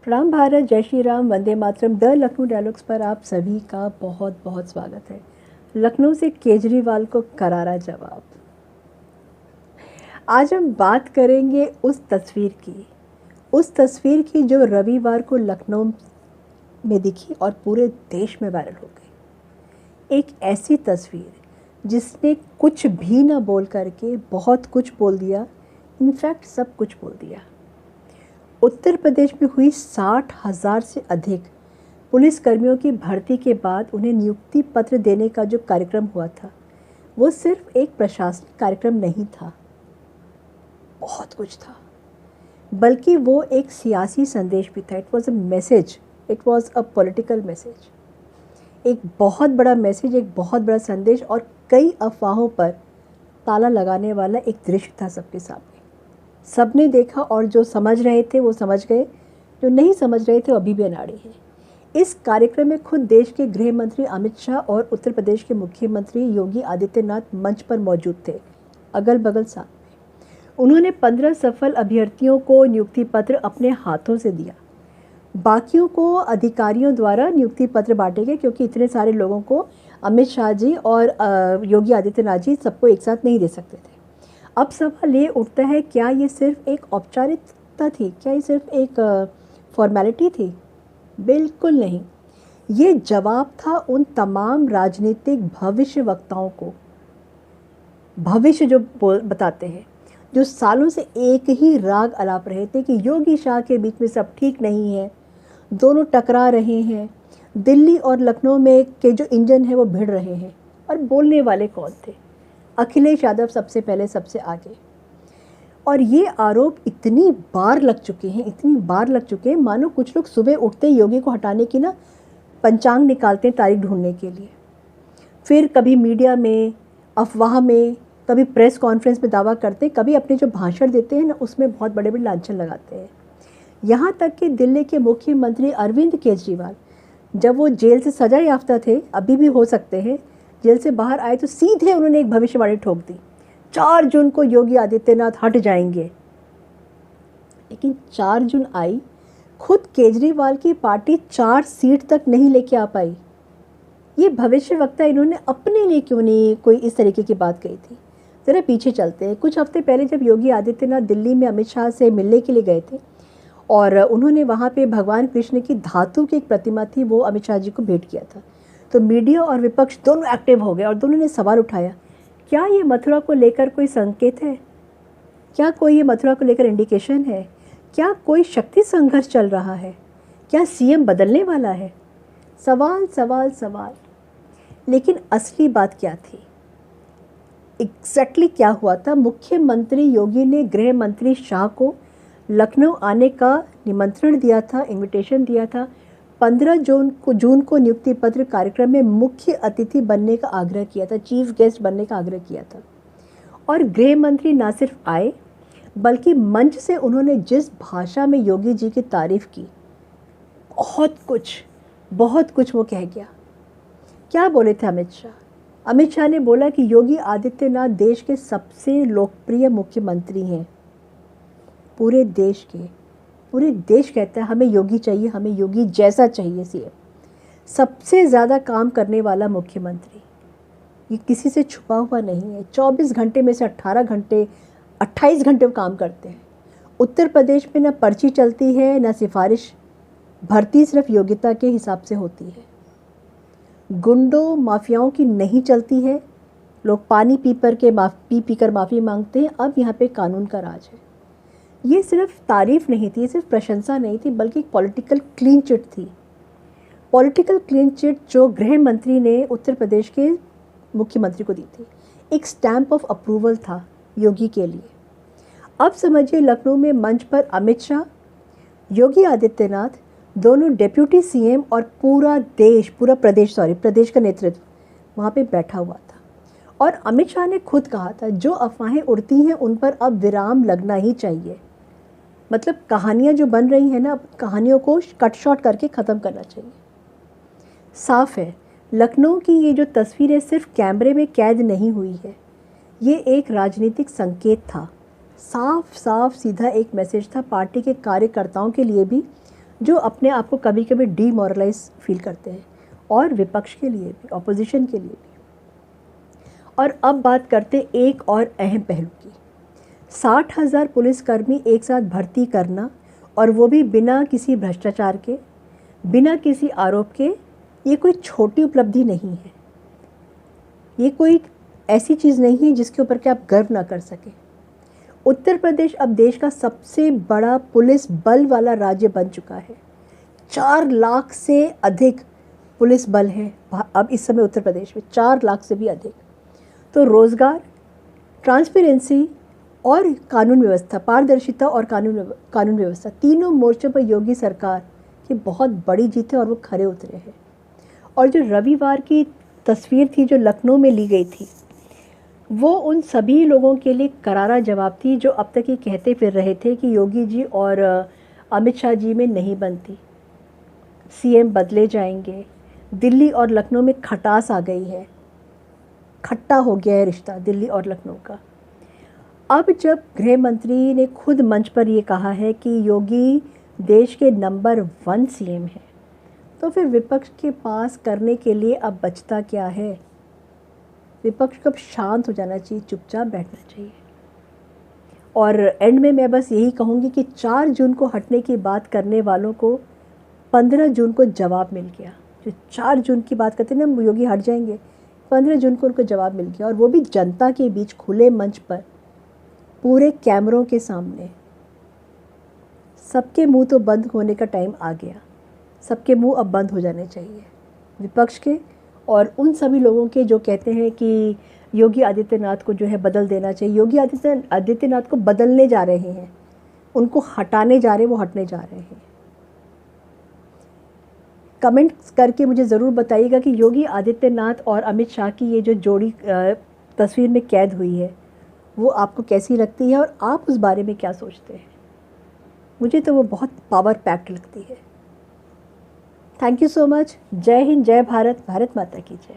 प्रणाम भारत, जय Shri Ram, Vande Mataram. The Lucknow dialogues पर आप सभी का बहुत बहुत स्वागत है। लखनऊ से केजरीवाल को करारा जवाब। आज हम बात करेंगे उस तस्वीर की जो रविवार को लखनऊ में दिखी और पूरे देश में वायरल हो गई। एक ऐसी तस्वीर जिसने कुछ भी ना बोल करके बहुत कुछ बोल दिया, इनफैक्ट सब कुछ बोल दिया। उत्तर प्रदेश में हुई 60,000 से अधिक पुलिसकर्मियों की भर्ती के बाद उन्हें नियुक्ति पत्र देने का जो कार्यक्रम हुआ था, वो सिर्फ एक प्रशासनिक कार्यक्रम नहीं था, बहुत कुछ था, बल्कि वो एक सियासी संदेश भी था। It was a message, it was a political message. एक बहुत बड़ा मैसेज, एक बहुत बड़ा संदेश और कई अफवाहों पर ताला लगाने वाला एक दृश्य था सबके सामने। सबने देखा और जो समझ रहे थे वो समझ गए, जो नहीं समझ रहे थे वो अभी भी अनाड़ी हैं। इस कार्यक्रम में खुद देश के गृह मंत्री अमित शाह और उत्तर प्रदेश के मुख्यमंत्री योगी आदित्यनाथ मंच पर मौजूद थे, अगल बगल साथ में। उन्होंने 15 सफल अभ्यर्थियों को नियुक्ति पत्र अपने हाथों से दिया। बाकियों को अधिकारियों द्वारा नियुक्ति पत्र बांटे गए, क्योंकि इतने सारे लोगों को अमित शाह जी और योगी आदित्यनाथ जी सबको एक साथ नहीं दे सकते थे। अब सवाल ये उठता है, क्या ये सिर्फ एक औपचारिकता थी? क्या ये सिर्फ एक फॉर्मेलिटी थी? बिल्कुल नहीं। ये जवाब था उन तमाम राजनीतिक भविष्य वक्ताओं को, भविष्य जो बताते हैं, जो सालों से एक ही राग अलाप रहे थे कि योगी शाह के बीच में सब ठीक नहीं है, दोनों टकरा रहे हैं, दिल्ली और लखनऊ में के जो इंजन है वो भिड़ रहे हैं। और बोलने वाले कौन थे? अखिलेश यादव सबसे पहले, सबसे आगे। और ये आरोप इतनी बार लग चुके हैं, मानो कुछ लोग सुबह उठते योगी को हटाने की ना पंचांग निकालते हैं तारीख ढूंढने के लिए। फिर कभी मीडिया में, अफवाह में, कभी प्रेस कॉन्फ्रेंस में दावा करते, कभी अपने जो भाषण देते हैं ना उसमें बहुत बड़े बड़े लांछन लगाते हैं। यहाँ तक कि दिल्ली के मुख्यमंत्री अरविंद केजरीवाल, जब वो जेल से सजा याफ्ता थे, अभी भी हो सकते हैं, जेल से बाहर आए तो सीधे उन्होंने एक भविष्यवाणी ठोक दी, 4 जून को योगी आदित्यनाथ हट जाएंगे। लेकिन 4 जून आई, खुद केजरीवाल की पार्टी 4 सीट तक नहीं लेके आ पाई। ये भविष्यवक्ता इन्होंने अपने लिए क्यों नहीं कोई इस तरीके की बात कही थी? ज़रा पीछे चलते हैं। कुछ हफ्ते पहले जब योगी आदित्यनाथ दिल्ली में अमित शाह से मिलने के लिए गए थे और उन्होंने वहाँ पे भगवान कृष्ण की धातु की एक प्रतिमा थी, वो अमित शाह जी को भेंट किया था, तो मीडिया और विपक्ष दोनों एक्टिव हो गए और दोनों ने सवाल उठाया, क्या ये मथुरा को लेकर कोई संकेत है? क्या कोई ये मथुरा को लेकर इंडिकेशन है? क्या कोई शक्ति संघर्ष चल रहा है? क्या सीएम बदलने वाला है? सवाल सवाल सवाल। लेकिन असली बात क्या थी? एग्जैक्टली क्या हुआ था? मुख्यमंत्री योगी ने गृह मंत्री शाह को लखनऊ आने का निमंत्रण दिया था, इनविटेशन दिया था। 15 जून को नियुक्ति पत्र कार्यक्रम में मुख्य अतिथि बनने का आग्रह किया था, चीफ गेस्ट बनने का आग्रह किया था। और गृह मंत्री ना सिर्फ आए, बल्कि मंच से उन्होंने जिस भाषा में योगी जी की तारीफ की, बहुत कुछ वो कह गया। क्या बोले थे अमित शाह? अमित शाह ने बोला कि योगी आदित्यनाथ देश के सबसे लोकप्रिय मुख्यमंत्री हैं, पूरे देश कहता है हमें योगी चाहिए, हमें योगी जैसा चाहिए सीएम, सबसे ज़्यादा काम करने वाला मुख्यमंत्री। ये किसी से छुपा हुआ नहीं है। 24 घंटे में से 28 घंटे वो काम करते हैं। उत्तर प्रदेश में ना पर्ची चलती है, ना सिफारिश, भर्ती सिर्फ योग्यता के हिसाब से होती है। गुंडों माफियाओं की नहीं चलती है। लोग पानी पी कर माफ़ी मांगते हैं। अब यहाँ पे कानून का राज है। ये सिर्फ तारीफ नहीं थी, सिर्फ प्रशंसा नहीं थी, बल्कि एक पॉलिटिकल क्लीन चिट थी। पॉलिटिकल क्लीन चिट जो गृह मंत्री ने उत्तर प्रदेश के मुख्यमंत्री को दी थी, एक स्टैंप ऑफ अप्रूवल था योगी के लिए। अब समझिए, लखनऊ में मंच पर अमित शाह, योगी आदित्यनाथ, दोनों डेप्यूटी सीएम और प्रदेश का नेतृत्व वहाँ पे बैठा हुआ था। और अमित शाह ने खुद कहा था, जो अफवाहें उड़ती हैं उन पर अब विराम लगना ही चाहिए। मतलब कहानियाँ जो बन रही हैं ना, कहानियों को कट शॉर्ट करके ख़त्म करना चाहिए। साफ है, लखनऊ की ये जो तस्वीरें सिर्फ कैमरे में कैद नहीं हुई है, ये एक राजनीतिक संकेत था। साफ साफ सीधा एक मैसेज था पार्टी के कार्यकर्ताओं के लिए भी, जो अपने आप को कभी कभी डीमोरलाइज फील करते हैं, और विपक्ष के लिए भी, ऑपोजिशन के लिए भी। और अब बात करते एक और अहम पहलू की। 60,000 पुलिसकर्मी एक साथ भर्ती करना, और वो भी बिना किसी भ्रष्टाचार के, बिना किसी आरोप के, ये कोई छोटी उपलब्धि नहीं है। ये कोई ऐसी चीज़ नहीं है जिसके ऊपर के आप गर्व ना कर सकें। उत्तर प्रदेश अब देश का सबसे बड़ा पुलिस बल वाला राज्य बन चुका है। 4 लाख से अधिक पुलिस बल है अब इस समय उत्तर प्रदेश में, 4 लाख से भी अधिक। तो रोज़गार, ट्रांसपेरेंसी और कानून व्यवस्था, पारदर्शिता और कानून व्यवस्था, तीनों मोर्चों पर योगी सरकार की बहुत बड़ी जीत है और वो खरे उतरे हैं। और जो रविवार की तस्वीर थी जो लखनऊ में ली गई थी, वो उन सभी लोगों के लिए करारा जवाब थी जो अब तक ये कहते फिर रहे थे कि योगी जी और अमित शाह जी में नहीं बनती, सीएम बदले जाएंगे। दिल्ली और लखनऊ में खटास आ गई है, खट्टा हो गया है रिश्ता दिल्ली और लखनऊ का। अब जब गृह मंत्री ने खुद मंच पर ये कहा है कि योगी देश के नंबर 1 सीएम है, तो फिर विपक्ष के पास करने के लिए अब बचता क्या है? विपक्ष को अब शांत हो जाना चाहिए, चुपचाप बैठना चाहिए। और एंड में मैं बस यही कहूँगी कि 4 जून को हटने की बात करने वालों को 15 जून को जवाब मिल गया। जो 4 जून की बात करते हैं ना, योगी हट जाएंगे, 15 जून को उनको जवाब मिल गया, और वो भी जनता के बीच, खुले मंच पर, पूरे कैमरों के सामने। सबके मुंह तो बंद होने का टाइम आ गया, सबके मुंह अब बंद हो जाने चाहिए, विपक्ष के और उन सभी लोगों के जो कहते हैं कि योगी आदित्यनाथ को जो है बदल देना चाहिए। योगी आदित्यनाथ को बदलने जा रहे हैं, उनको हटाने जा रहे हैं, वो हटने जा रहे हैं। कमेंट्स करके मुझे ज़रूर बताइएगा कि योगी आदित्यनाथ और अमित शाह की ये जो जोड़ी तस्वीर में कैद हुई है वो आपको कैसी लगती है, और आप उस बारे में क्या सोचते हैं। मुझे तो वो बहुत पावर पैक्ड लगती है। Thank you so much. जय हिंद, जय भारत, भारत माता की जय।